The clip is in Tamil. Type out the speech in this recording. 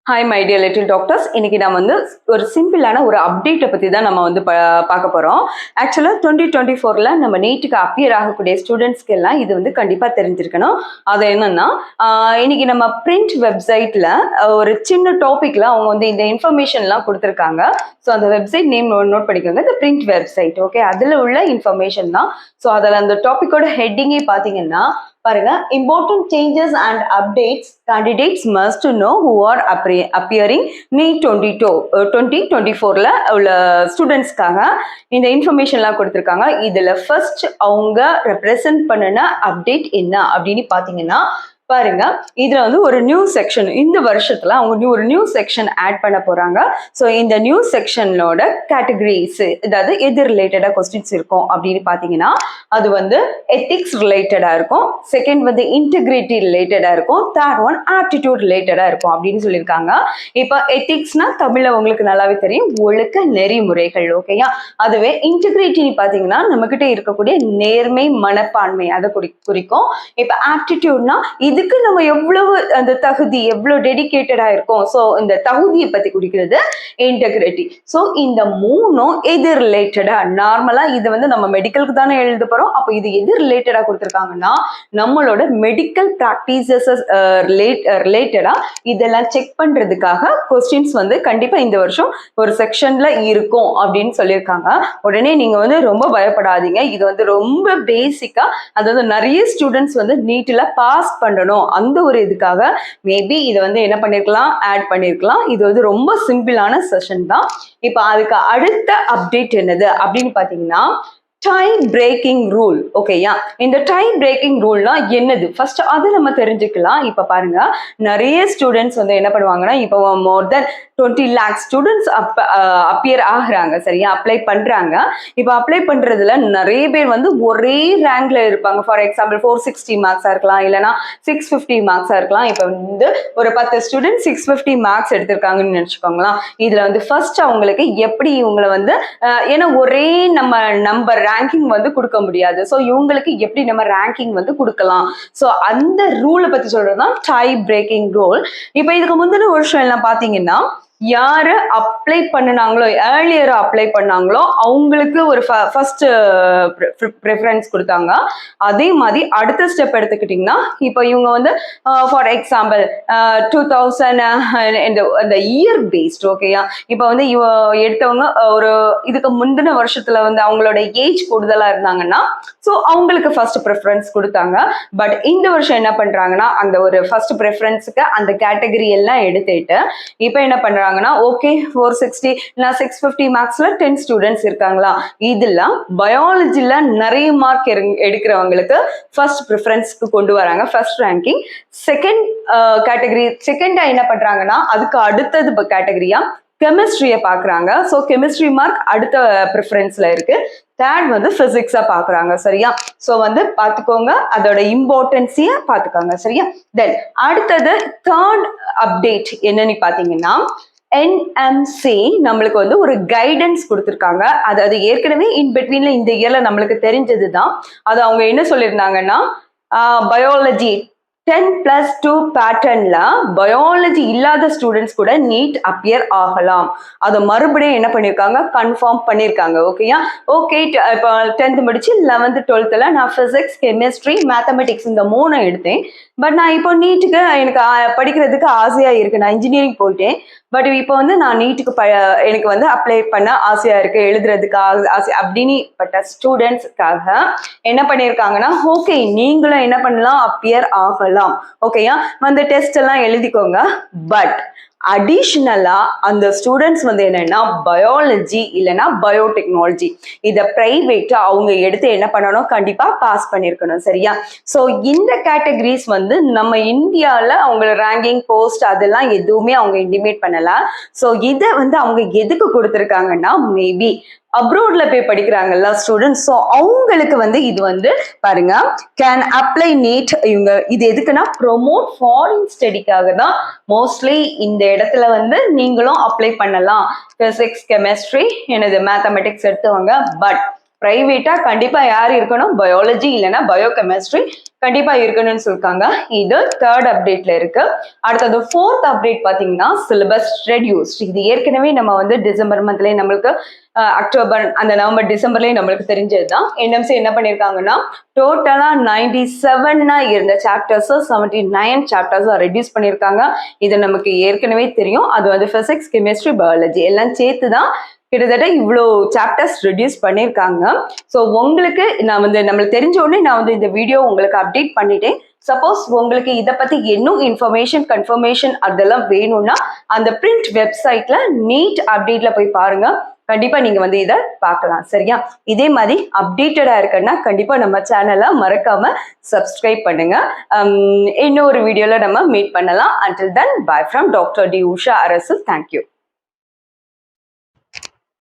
Hi my dear little doctors. இன்னைக்கு நான் வந்து ஒரு சிம்பிளான ஒரு அப்டேட்டை பற்றி தான் நம்ம வந்து பார்க்க போகிறோம். ஆக்சுவலாக 2024 நம்ம நீட்டுக்கு அப்பியர் ஆகக்கூடிய ஸ்டூடெண்ட்ஸ்க்கு எல்லாம் இது வந்து கண்டிப்பாக தெரிஞ்சிருக்கணும். அது என்னன்னா, இன்னைக்கு நம்ம பிரிண்ட் வெப்சைட்டில் ஒரு சின்ன டாப்பிக்கில் அவங்க வந்து இந்த இன்ஃபர்மேஷன்லாம் கொடுத்துருக்காங்க. ஸோ அந்த வெப்சைட் நேம் நோட் பண்ணிக்கோங்க, இந்த பிரிண்ட் வெப்சைட். ஓகே, அதில் உள்ள இன்ஃபர்மேஷன் தான். ஸோ அதில் அந்த டாப்பிக்கோட ஹெட்டிங்கே பார்த்தீங்கன்னா பாருங்க, important changes and updates candidates must know who are appearing NEET 2024ல உள்ள ஸ்டூடெண்ட்ஸ்க்காக இந்த இன்ஃபர்மேஷன்லாம் கொடுத்துருக்காங்க. இதுல ஃபர்ஸ்ட் அவங்க ரெப்ரசன்ட் பண்ணின அப்டேட் என்ன அப்படின்னு பாத்தீங்கன்னா பாருங்க, இதுல வந்து ஒரு நியூ செக்ஷன் இந்த வருஷத்துல அவங்க ஒரு நியூ செக்ஷன் ஆட் பண்ண போறாங்க. ஸோ இந்த நியூ செக்ஷனோட கேட்டகரிஸ், அதாவது எது ரிலேட்டடா கொஸ்டின்ஸ் இருக்கும் அப்படின்னு பாத்தீங்கன்னா அது வந்து எத்திக்ஸ் ரிலேட்டடா இருக்கும், செகண்ட் வந்து இன்டெகிரிட்டி ரிலேட்டடா இருக்கும், தேர்ட் ஒன் ஆப்டிடியூட் ரிலேட்டடா இருக்கும் அப்படின்னு சொல்லியிருக்காங்க. இப்போ எத்திக்ஸ்னா தமிழ்ல உங்களுக்கு நல்லாவே தெரியும், ஒழுக்க நெறிமுறைகள். ஓகேயா, அதுவே இன்டெகிரிட்டி பாத்தீங்கன்னா நம்ம கிட்ட இருக்கக்கூடிய நேர்மை மனப்பான்மை அதை குறிக்கும். இப்போ ஆப்டிடியூட்னா இதுக்கு நம்ம எவ்வளவு அந்த தகுதி, எவ்வளவு டெடிகேட்டடா இருக்கும். ஸோ இந்த தகுதியை பத்தி குறிக்கிறது இன்டெகிரிட்டி. ஸோ இந்த மூணும் எது ரிலேட்டடா, நார்மலா இது வந்து நம்ம மெடிக்கலுக்கு தானே எழுத போறோம். அப்போ இது எது ரிலேட்டடா கொடுத்துருக்காங்கன்னா நம்மளோட மெடிக்கல் ப்ராக்டிசஸ் ரிலேட்டடா இதெல்லாம் செக் பண்றதுக்காக கொஸ்டின்ஸ் வந்து கண்டிப்பா இந்த வருஷம் ஒரு செக்ஷன்ல இருக்கும் அப்படின்னு சொல்லியிருக்காங்க. உடனே நீங்க வந்து ரொம்ப பயப்படாதீங்க, இது வந்து ரொம்ப பேசிக்கா, அதாவது நிறைய ஸ்டூடெண்ட்ஸ் வந்து நீட்ல பாஸ் பண்ணணும் அந்த ஒரு இதுக்காக மேபி இதை வந்து என்ன பண்ணிருக்கலாம், ஆட் பண்ணிருக்கலாம். இது வந்து ரொம்ப சிம்பிளான செஷன் தான். இப்போ அதுக்கு அடுத்த அப்டேட் என்னது அப்படின்னு பாத்தீங்கன்னா டை பிரேக்கிங் ரூல். ஓகேயா, இந்த டை பிரேக்கிங் ரூல்னா என்னது ஃபர்ஸ்ட் அதை நம்ம தெரிஞ்சுக்கலாம். இப்ப பாருங்க, நிறைய ஸ்டூடெண்ட்ஸ் வந்து என்ன பண்ணுவாங்கன்னா, இப்போ மோர் தென் 20 lakh ஸ்டூடெண்ட்ஸ் அப்பியர் ஆகுறாங்க, சரியா, அப்ளை பண்றாங்க. இப்போ அப்ளை பண்றதுல நிறைய பேர் வந்து ஒரே ரேங்க்ல இருப்பாங்க. ஃபார் எக்ஸாம்பிள் 460 மார்க்ஸா இருக்கலாம், இல்லைன்னா 650 மார்க்ஸா இருக்கலாம். இப்போ வந்து ஒரு 10 ஸ்டூடெண்ட் 650 மார்க்ஸ் எடுத்திருக்காங்கன்னு நினைச்சுக்கோங்களேன். இதுல வந்து ஃபர்ஸ்ட் அவங்களுக்கு எப்படி இவங்களை வந்து ஏன்னா ஒரே நம்ம நம்பர் ரேங்கிங் வந்து கொடுக்க முடியாது. ஸோ இவங்களுக்கு எப்படி நம்ம ரேங்கிங் வந்து கொடுக்கலாம், ஸோ அந்த ரூலை பத்தி சொல்றதுதான் டை பிரேக்கிங் ரூல். இப்போ இதுக்கு முந்தின வருஷம் எல்லாம் பாத்தீங்கன்னா யாரு அப்ளை பண்ணினாங்களோ, ஏர்லியரா அப்ளை பண்ணாங்களோ அவங்களுக்கு ஒரு ஃபர்ஸ்ட் ப்ரிஃபரன்ஸ் கொடுத்தாங்க. அதே மாதிரி அடுத்த ஸ்டெப் எடுத்துக்கிட்டிங்கன்னா இப்போ இவங்க வந்து ஃபார் எக்ஸாம்பிள் 2000 இந்த இயர் பேஸ்ட். ஓகேயா, இப்போ வந்து எடுத்தவங்க ஒரு இதுக்கு முந்தின வருஷத்துல வந்து அவங்களோட ஏஜ் கூடுதலா இருந்தாங்கன்னா ஸோ அவங்களுக்கு ஃபர்ஸ்ட் ப்ரிஃபரன்ஸ் கொடுத்தாங்க. பட் இந்த வருஷம் என்ன பண்றாங்கன்னா அந்த ஒரு ஃபர்ஸ்ட் ப்ரிஃபரன்ஸுக்கு அந்த கேட்டகரி எல்லாம் எடுத்துட்டு இப்போ என்ன பண்றாங்க, ஓகே 460 650 மார்க்ஸ்ல 10 ஸ்டூடெண்ட்ஸ் இருக்காங்களா, இதுல பயாலஜில நிறைய மார்க் எடுக்கிறவங்களுக்கு ஃபர்ஸ்ட் ப்ரிஃபரன்ஸ்க்கு கொண்டு வராங்க, ஃபர்ஸ்ட் ரேங்கிங். செகண்ட் கேட்டகரி, செகண்டா என்ன பண்றாங்கன்னா அதுக்கு அடுத்தது கேட்டகரியா கெமிஸ்ட்ரியை பாக்குறாங்க. ஸோ கெமிஸ்ட்ரி மார்க் அடுத்த ப்ரிஃபரன்ஸ்ல இருக்கு. தேர்ட் வந்து பிசிக்ஸா பாக்குறாங்க, சரியா. ஸோ வந்து பாத்துக்கோங்க, அதோட இம்பார்ட்டன்ஸைய பாத்துக்கோங்க, சரியா. தென் அடுத்தது தேர்ட் அப்டேட் என்னன்னு பாத்தீங்கன்னா NMC நம்மளுக்கு வந்து ஒரு கைடன்ஸ் கொடுத்துருக்காங்க. அது ஏற்கனவே இன்பிட்வீன்ல இந்த இயர்ல நம்மளுக்கு தெரிஞ்சதுதான். அது அவங்க என்ன சொல்லியிருந்தாங்கன்னா பயாலஜி 10+2 பேட்டர்ன்ல பயாலஜி இல்லாத ஸ்டூடெண்ட்ஸ் கூட நீட் அப்பியர் ஆகலாம். அதை மறுபடியும் என்ன பண்ணிருக்காங்க, கன்ஃபார்ம் பண்ணிருக்காங்க. ஓகேயா, ஓகே. இப்போ 10th முடிச்சு 11th 12th நான் பிசிக்ஸ் கெமிஸ்ட்ரி மேத்தமெட்டிக்ஸ் இந்த 3 எடுத்தேன். பட் நான் இப்போ நீட்டுக்கு எனக்கு படிக்கிறதுக்கு ஆசையா இருக்கு, நான் இன்ஜினியரிங் போயிட்டேன். பட் இப்போ வந்து நான் நீட்டுக்கு எனக்கு வந்து அப்ளை பண்ண ஆசையா இருக்கு, எழுதுறதுக்கு ஆசை அப்படின்னு பட்ட ஸ்டூடெண்ட்ஸ்க்காக என்ன பண்ணிருக்காங்கன்னா ஓகே நீங்களும் என்ன பண்ணலாம், அப்பியர் ஆகலாம். ஓகேயா, வந்து டெஸ்ட் எல்லாம் எழுதிக்கோங்க. பட் அடிஷ்னலா அந்த ஸ்டூடெண்ட்ஸ் வந்து என்னன்னா பயாலஜி இல்லைன்னா பயோடெக்னாலஜி இதை பிரைவேட்டா அவங்க எடுத்து என்ன பண்ணணும், கண்டிப்பா பாஸ் பண்ணிருக்கணும், சரியா. ஸோ இந்த கேட்டகரிஸ் வந்து நம்ம இந்தியாவில் அவங்க ரேங்கிங் போஸ்ட் அதெல்லாம் எதுவுமே அவங்க இன்டிமேட் பண்ணல. ஸோ இதை வந்து அவங்க எதுக்கு கொடுத்துருக்காங்கன்னா மேபி அப்ரோட்ல போய் படிக்கிறாங்கல்ல ஸ்டூடெண்ட்ஸ், ஸோ அவங்களுக்கு வந்து இது வந்து பாருங்க கேன் அப்ளை நீட். இவங்க இது எதுக்குன்னா ப்ரொமோட் ஃபாரின் ஸ்டடிக்காக தான் மோஸ்ட்லி இந்த இடத்துல வந்து நீங்களும் அப்ளை பண்ணலாம். பிசிக்ஸ் கெமிஸ்ட்ரி எனது மேத்தமெட்டிக்ஸ் எடுத்தவங்க. பட் பிரைவேட்டா கண்டிப்பா யார் இருக்கணும், பயாலஜி இல்லைன்னா பயோ கெமிஸ்ட்ரி கண்டிப்பா இருக்கணும்னு சொல்லிருக்காங்க. இது 3rd அப்டேட்ல இருக்கு. அடுத்தது 4th அப்டேட் பாத்தீங்கன்னா சிலபஸ் ரெடியூஸ்ட். இது ஏற்கனவே நம்ம வந்து டிசம்பர் மந்த்லயே நம்மளுக்கு அக்டோபர் அந்த நவம்பர் டிசம்பர்லயே நம்மளுக்கு தெரிஞ்சதுதான். என்எம்சி என்ன பண்ணிருக்காங்கன்னா டோட்டலா 97 இருந்த சாப்டர்ஸ் 79 சாப்டர்ஸ் ரெடியூஸ் பண்ணிருக்காங்க. இது நமக்கு ஏற்கனவே தெரியும். அது வந்து பிசிக்ஸ், கெமிஸ்ட்ரி, பயாலஜி எல்லாம் சேர்த்துதான் கிட்டத்தட்ட இவ்வளோ சாப்டர்ஸ் ரெடியூஸ் பண்ணியிருக்காங்க. ஸோ உங்களுக்கு நான் வந்து நம்மளுக்கு தெரிஞ்ச உடனே நான் வந்து இந்த வீடியோ உங்களுக்கு அப்டேட் பண்ணிட்டேன். சப்போஸ் உங்களுக்கு இதை பத்தி இன்னும் இன்ஃபர்மேஷன் கன்ஃபர்மேஷன் அதெல்லாம் வேணும்னா அந்த பிரிண்ட் வெப்சைட்ல நீட் அப்டேட்ல போய் பாருங்க. கண்டிப்பா நீங்க வந்து இதை பார்க்கலாம். சரியா? இதே மாதிரி அப்டேட்டடா இருக்குன்னா கண்டிப்பா நம்ம சேனலை மறக்காம சப்ஸ்கிரைப் பண்ணுங்க. இன்னொரு வீடியோல நம்ம மீட் பண்ணலாம். Until then, bye from Dr. D. Usha Arasu. Thank you.